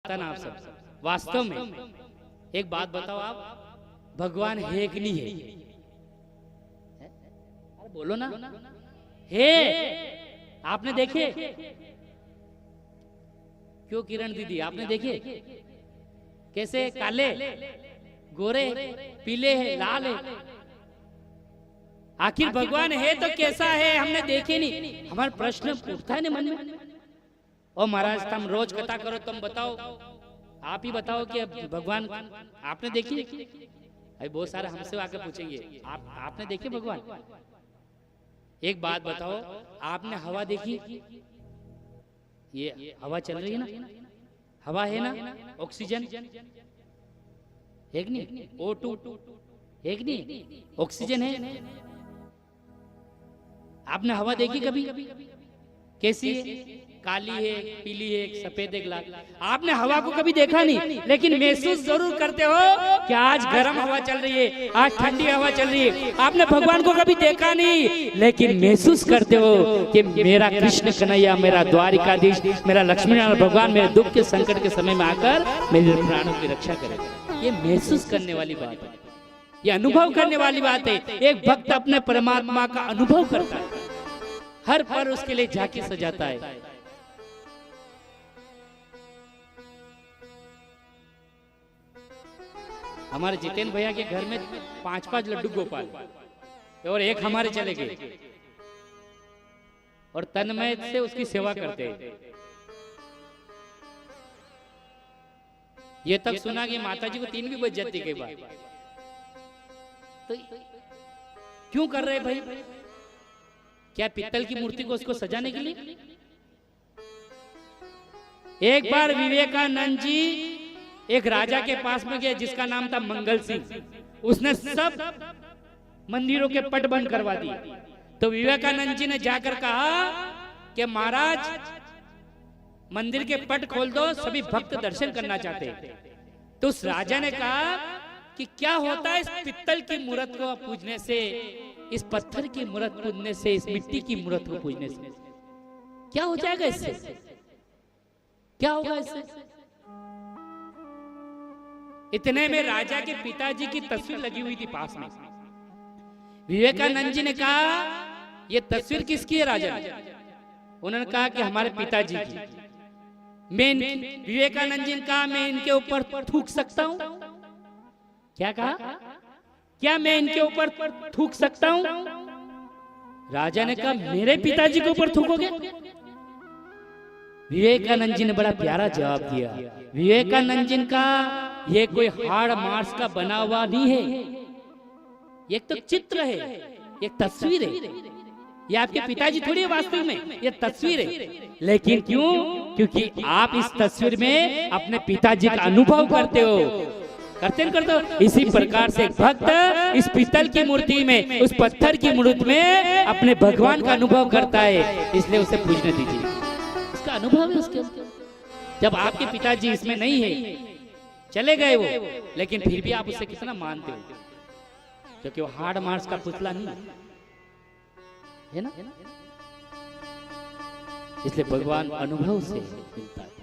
पता ना आप सब वास्तव में एक बात बताओ, आप भगवान है कि नहीं है? अरे बोलो ना, है? आपने देखे? क्यों किरण दीदी, आपने देखे कैसे काले गोरे पीले है लाल है? आखिर भगवान है तो कैसा है? हमने देखे नहीं। हमारा प्रश्न उठता है ना मन में। ओ महाराज, तुम रोज कथा करो, तुम बताओ, आप ही बताओ कि भगवान आपने देखी? अभी बहुत सारे हमसे आके पूछेंगे आपने देखे भगवान? एक बात बताओ, आपने हवा देखी? ये हवा चल रही है ना, हवा है ना, ऑक्सीजन है कि नहीं? O2 है कि नहीं? ऑक्सीजन है। आपने हवा देखी कभी? कैसी है? काली है, पीली है, सफेद है, लाल। आपने हवा को कभी देखा नहीं, लेकिन महसूस जरूर करते हो कि आज गर्म हवा चल रही है, आज ठंडी हवा चल रही है। आपने भगवान को कभी देखा नहीं, लेकिन महसूस करते हो कि मेरा कृष्ण कन्हैया, मेरा द्वारिकाधीश, मेरा लक्ष्मी नारायण भगवान मेरे दुख के संकट के समय में आकर मेरे प्राणों की रक्षा करेगा। ये महसूस करने वाली बात है, ये अनुभव करने वाली बात है। एक भक्त अपने परमात्मा का अनुभव करता है, हर पल उसके लिए झांकी सजाता है। हमारे जितेंद्र भैया के घर में 5-5 लड्डू गोपाल और एक हमारे चले गए, और तन्मय से उसकी सेवा करते हैं। ये तक सुना कि माताजी को 3 भी बज जाती कई बार। तो क्यों कर रहे भाई? क्या पित्तल की मूर्ति को उसको सजाने के लिए? एक बार विवेकानंद जी एक राजा के पास में गए जिसका नाम था मंगल सिंह। उसने सब मंदिरों के पट बंद करवा दिए। तो विवेकानंद जी ने जाकर कहा कि महाराज, मंदिर के पट खोल दो, सभी भक्त दर्शन करना चाहते हैं। तो उस राजा ने कहा कि क्या होता है इस पित्तल की मूर्त को पूजने से, इस पत्थर की मूर्त पूजने से, इस मिट्टी की मूर्त को पूजने से क्या हो जाएगा? इससे क्या होगा? इससे इतने में राजा के पिताजी की तस्वीर लगी हुई थी पास में। विवेकानंद जी ने कहा, ये तस्वीर किसकी है राजा? उन्होंने कहा कि हमारे पिताजी की। विवेकानंद जी ने कहा, मैं इनके ऊपर थूक सकता हूं? क्या कहा? क्या मैं इनके ऊपर थूक सकता हूं? राजा ने कहा, मेरे पिताजी के ऊपर थूकोगे? विवेकानंद जी ने बड़ा प्यारा जवाब दिया। विवेकानंद जी का ये कोई हाड़ मांस का बना हुआ नहीं है, ये तो चित्र है, एक तस्वीर है। ये आपके पिताजी थोड़ी वास्तव में, ये तस्वीर है। लेकिन क्यों? क्योंकि आप इस तस्वीर में अपने पिताजी का अनुभव करते हो, करते हो। इसी प्रकार से एक भक्त इस पित्तल की मूर्ति में, उस पत्थर की मूर्ति में अपने भगवान का अनुभव करता है, इसलिए उसे पूजने दीजिए। उसका अनुभव है उसके। जब आपके पिताजी इसमें नहीं है, चले गए वो, लेकिन फिर भी आप उसे कितना मानते हो, क्योंकि वो हाड़ मांस का पुतला नहीं है ना। इसलिए भगवान अनुभव से मिलता है।